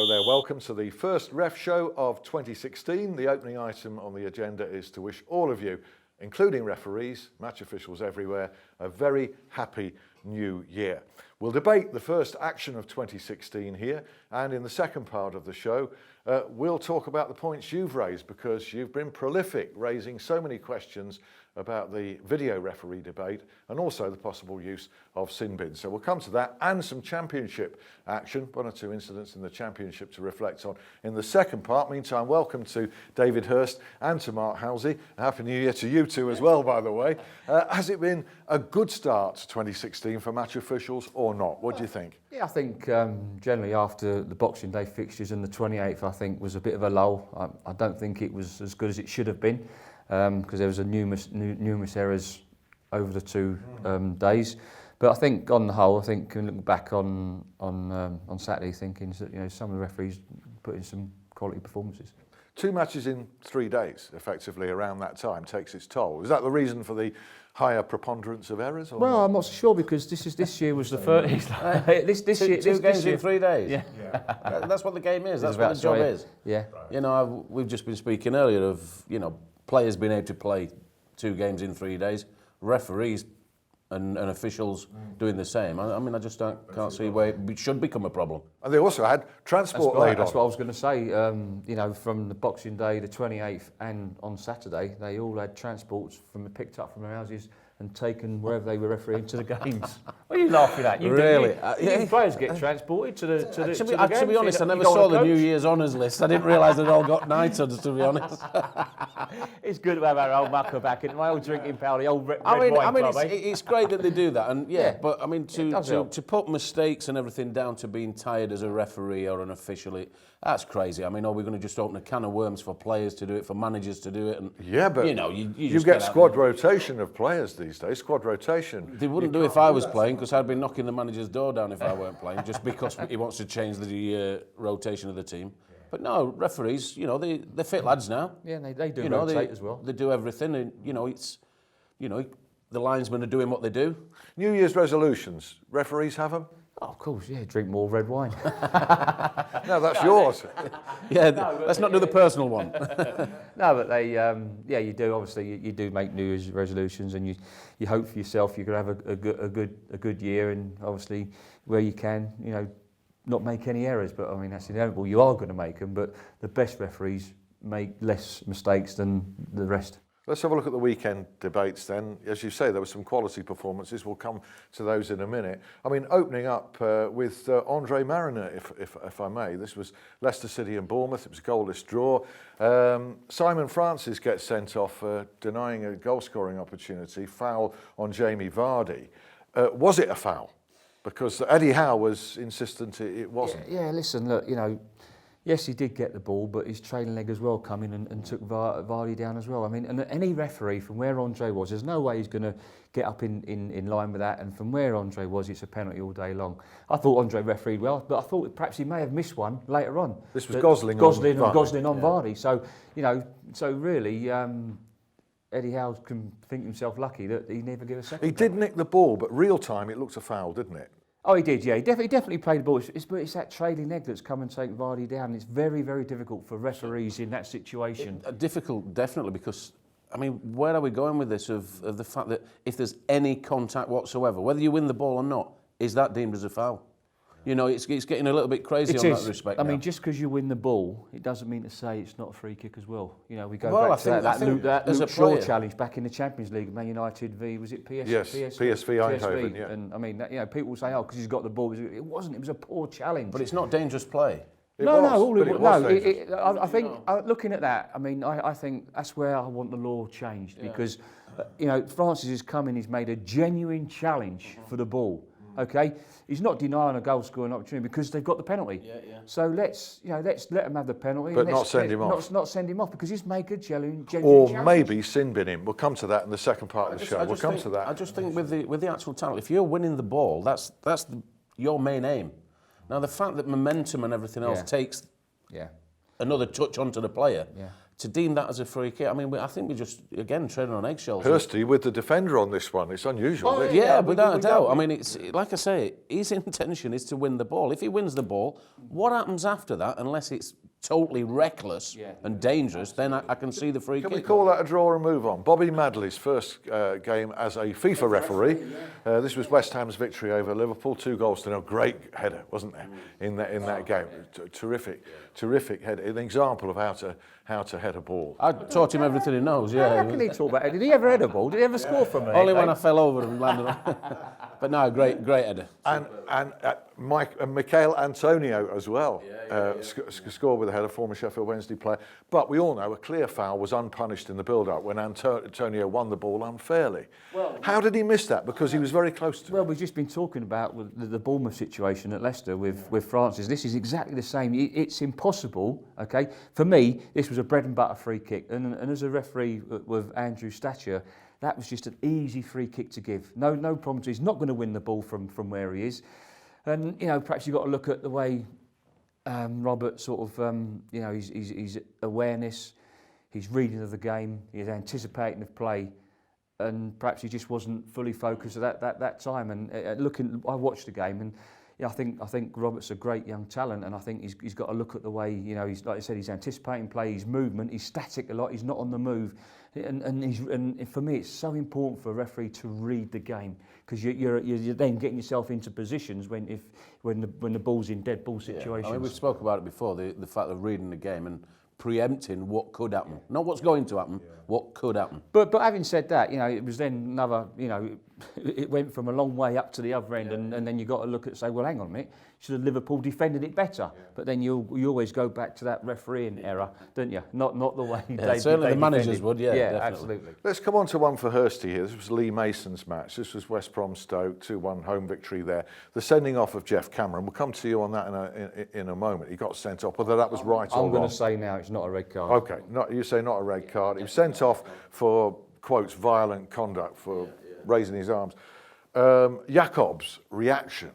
Hello there, welcome to the first ref show of 2016. The opening item on the agenda is to wish all of you, including referees, match officials everywhere, a very happy new year. We'll debate the first action of 2016 here, and in the second part of the show, we'll talk about the points you've raised, because you've been prolific, raising so many questions about the video referee debate and also the possible use of sin bins. So we'll come to that and some championship action, one or two incidents in the championship to reflect on in the second part. Meantime, welcome to David Hirst and to Mark Halsey. Happy New Year to you two as well, by the way. Has it been a good start to 2016 for match officials or not? What do you think? Yeah, I think generally after the Boxing Day fixtures and the 28th, I think was a bit of a lull. I don't think it was as good as it should have been, because there was numerous errors over the two days. But I think on the whole, I think looking back on Saturday, thinking that some of the referees put in some quality performances. 2 matches in 3 days, effectively, around that time, takes its toll. Is that the reason for the higher preponderance of errors? Or well, not? I'm not so sure, because this year was the first. Two games in 3 days. Yeah. That's what the game is. That's what the job is. Yeah. We've just been speaking earlier of players being able to play 2 games in 3 days, referees and officials doing the same. I mean, I just can't see where it should become a problem. And they also had transport laid on. That's what I was going to say. From the Boxing Day, the 28th, and on Saturday, they all had transports picked up from their houses and taken wherever they were refereeing to the games. What are you laughing at? Really? Players get transported to the games. To be honest, I never saw the New Year's honours list. I didn't realise they'd all got knighthoods, to be honest. It's good to have our old mucker back in my old drinking pal, the old red I mean, club, it's great that they do that, and but I mean, to put mistakes and everything down to being tired as a referee or an official, that's crazy. I mean, are we going to just open a can of worms for players to do it, for managers to do it? And yeah, but you get squad rotation of players these days. Squad rotation. They wouldn't do if I was playing, because I'd be knocking the manager's door down if I weren't playing, just because he wants to change the rotation of the team. But no, referees, they're fit lads now. Yeah, they do rotate as well. They do everything, and the linesmen are doing what they do. New Year's resolutions, referees have them? Oh, of course, yeah, drink more red wine. No, that's yours. Let's not do the personal one. No, but you do. Obviously, you do make New Year's resolutions, and you hope for yourself you're going to have a good year, and obviously where you can, not make any errors. But I mean, that's inevitable. You are going to make them, but the best referees make less mistakes than the rest. Let's have a look at the weekend debates then. As you say, there were some quality performances. We'll come to those in a minute. I mean, opening up with Andre Mariner, if I may. This was Leicester City and Bournemouth. It was a goalless draw. Simon Francis gets sent off denying a goal-scoring opportunity. Foul on Jamie Vardy. Was it a foul? Because Eddie Howe was insistent it wasn't. Yeah, listen, look, yes, he did get the ball, but his trailing leg as well come in and took Vardy down as well. I mean, and any referee from where Andre was, there's no way he's going to get up in line with that. And from where Andre was, it's a penalty all day long. I thought Andre refereed well, but I thought perhaps he may have missed one later on. This was Gosling on Vardy. So, so really, Eddie Howe can think himself lucky that he never gave a second. He did nick the ball, but real time it looked a foul, didn't it? Oh, he did, yeah. He definitely played the ball. It's that trailing leg that's come and taken Vardy down. It's very, very difficult for referees in that situation. Difficult, definitely, because, I mean, where are we going with this of the fact that if there's any contact whatsoever, whether you win the ball or not, is that deemed as a foul? It's getting a little bit crazy on that respect. I mean, just because you win the ball, it doesn't mean to say it's not a free kick as well. We go well, back to that Luke Shaw challenge back in the Champions League, Man United v. Was it PS? Yes, PSV Eindhoven. Yeah. And I mean, people say, oh, because he's got the ball. It wasn't. It was a poor challenge. But it's not dangerous play. I think looking at that, I mean, I think that's where I want the law changed, because Francis has come in. He's made a genuine challenge for the ball. Okay, he's not denying a goal scoring opportunity because they've got the penalty. So let's let him have the penalty, but not send him off. Not send him off, because he's made a genuine or challenge. Maybe sin bin him. We'll come to that in the second part of the show. We'll come to that. I just think with the actual tackle, if you're winning the ball, that's your main aim. Now the fact that momentum and everything else takes another touch onto the player. to deem that as a free kick, I mean, I think we're just, again, treading on eggshells. Hirsty with the defender on this one. It's unusual. Oh, isn't it? Yeah, without a doubt. I mean, it's like I say, his intention is to win the ball. If he wins the ball, what happens after that, unless it's totally reckless and dangerous, then I can see the free Can kick. we call that a draw and move on? Bobby Madley's first game as a FIFA referee. This was West Ham's victory over Liverpool, 2-0. Great header, wasn't there, in that game? Terrific header. An example of how to head a ball. I taught him everything he knows, yeah. How can he talk about it? Did he ever head a ball? Did he ever score from it? Only when I fell over and landed on. But no, great header. And Michael Antonio as well scored with a header, former Sheffield Wednesday player. But we all know a clear foul was unpunished in the build-up when Antonio won the ball unfairly. How did he miss that? Because he was very close to it. Well, we've just been talking about the Bournemouth situation at Leicester with Francis. This is exactly the same. It's impossible, okay? For me, this was a bread and butter free kick. And as a referee with Andrew's stature, that was just an easy free kick to give. No problems. He's not going to win the ball from where he is. And, perhaps you've got to look at the way Robert sort of, his awareness, his reading of the game, his anticipating of play, and perhaps he just wasn't fully focused at that time. And I watched the game, and I think Robert's a great young talent, and I think he's got to look at the way, he's, like I said, he's anticipating play, his movement, he's static a lot, he's not on the move, and for me it's so important for a referee to read the game, because you're then getting yourself into positions when the ball's in dead ball situations. Yeah. I mean, we spoke about it before, the fact of reading the game and preempting what could happen, not what's going to happen, what could happen. But having said that, it was then another, it went from a long way up to the other end, and then you got to look at say, well, hang on a minute, should have Liverpool defended it better? But then you always go back to that refereeing error, don't you? Not the way certainly the managers would, definitely. Absolutely. Let's come on to one for Hirsty here. This was Lee Mason's match. This was West Brom Stoke, 2-1 home victory there. The sending off of Jeff Cameron. We'll come to you on that in a moment. He got sent off, whether that was right or wrong. I'm going to say now it's not a red card. Okay, you say not a red card. He was sent off for, quotes, violent conduct, for raising his arms. Jakob's reaction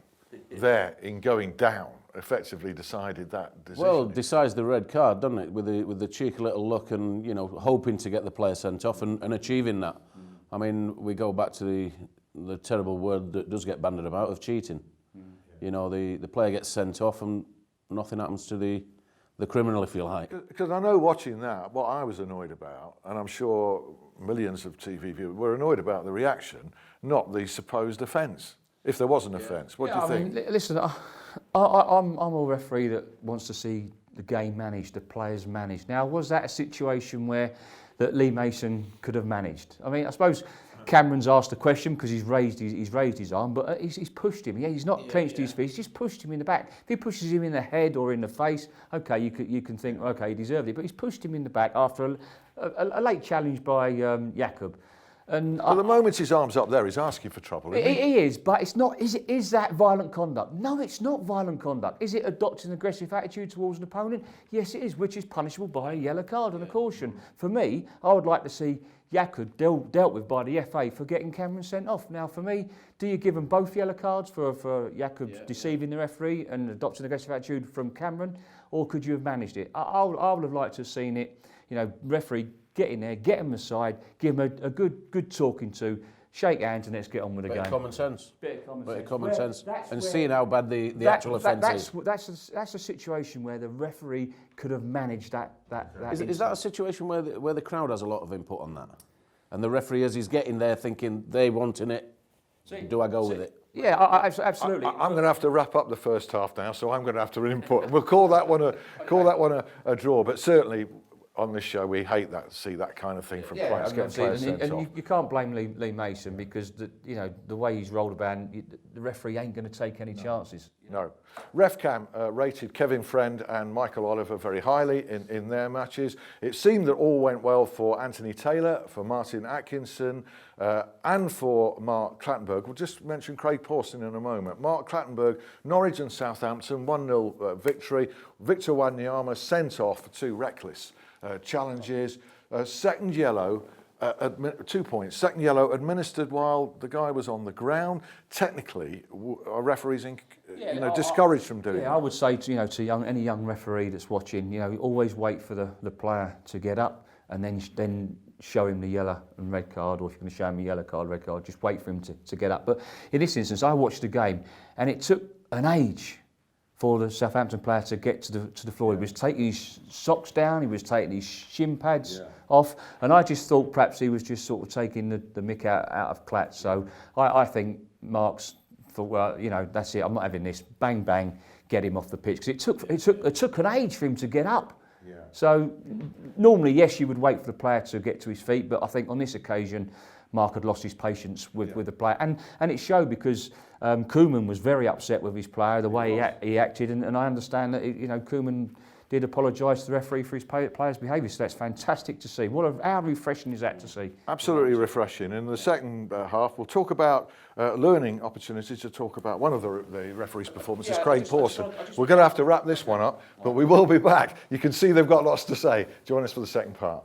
there in going down effectively decided that decision. Well, decides the red card, doesn't it? With the cheeky little look and, hoping to get the player sent off and achieving that. I mean, we go back to the terrible word that does get bandied about of cheating. The player gets sent off and nothing happens to the criminal, if you like. Because I know watching that, what I was annoyed about, and I'm sure millions of TV viewers were annoyed about the reaction, not the supposed offence. If there was an offence, what do you think? Mean, listen, I'm a referee that wants to see the game managed, the players managed. Now, was that a situation that Lee Mason could have managed? I mean, I suppose Cameron's asked a question because he's raised his arm, but he's pushed him. Yeah, he's not clenched his feet. He's just pushed him in the back. If he pushes him in the head or in the face, okay, you can think, okay, he deserved it. But he's pushed him in the back after a late challenge by Jakob. And the moment his arm's up there, he's asking for trouble. Isn't he? He is, but it's not. Is that violent conduct? No, it's not violent conduct. Is it adopting an aggressive attitude towards an opponent? Yes, it is, which is punishable by a yellow card and a caution. For me, I would like to see Jakob dealt with by the FA for getting Cameron sent off. Now, for me, do you give them both yellow cards for Jakob deceiving the referee and adopting an aggressive attitude from Cameron, or could you have managed it? I would have liked to have seen it. Referee, get in there, get him aside, give him a good talking to, shake hands, and let's get on with the game. Common sense. Bit of common sense. And seeing how bad the actual offence is. That's a situation where the referee could have managed that Is that a situation where the crowd has a lot of input on that? And the referee, as he's getting there thinking, they wanting it, do I go with it? Yeah, absolutely. I'm going to have to wrap up the first half now, so I'm going to have to input. We'll call that one a draw, but certainly on this show we hate to see that kind of thing from players getting players sent off. You can't blame Lee Mason because the way he's rolled about, the referee ain't going to take any chances. No. RefCam rated Kevin Friend and Michael Oliver very highly in their matches. It seemed that all went well for Anthony Taylor, for Martin Atkinson, and for Mark Clattenburg. We'll just mention Craig Pawson in a moment. Mark Clattenburg, Norwich and Southampton, 1-0 victory. Victor Wanyama sent off for 2 reckless challenges. Second yellow 2 points. Second yellow administered while the guy was on the ground. Technically, are referees discouraged from doing that? I would say to any young referee that's watching, always wait for the player to get up and then show him the yellow and red card, or if you're going to show him a yellow card, red card, just wait for him to get up. But in this instance, I watched the game and it took an age for the Southampton player to get to the floor. He was taking his socks down, he was taking his shin pads off, and I just thought perhaps he was just sort of taking the mick out of Clat. So I think Mark's thought, well, that's it, I'm not having this. Bang, bang, get him off the pitch. Because it took an age for him to get up. Yeah. So normally, yes, you would wait for the player to get to his feet, but I think on this occasion, Mark had lost his patience with the player, and it showed because Koeman was very upset with his player, the way he acted, and I understand that Koeman did apologise to the referee for his player's behaviour. So that's fantastic to see. How refreshing is that to see? Absolutely refreshing. In the second half, we'll talk about learning opportunities to talk about one of the referee's performances, Craig Pawson. We're going to have to wrap this one up, but we will be back. You can see they've got lots to say. Join us for the second part.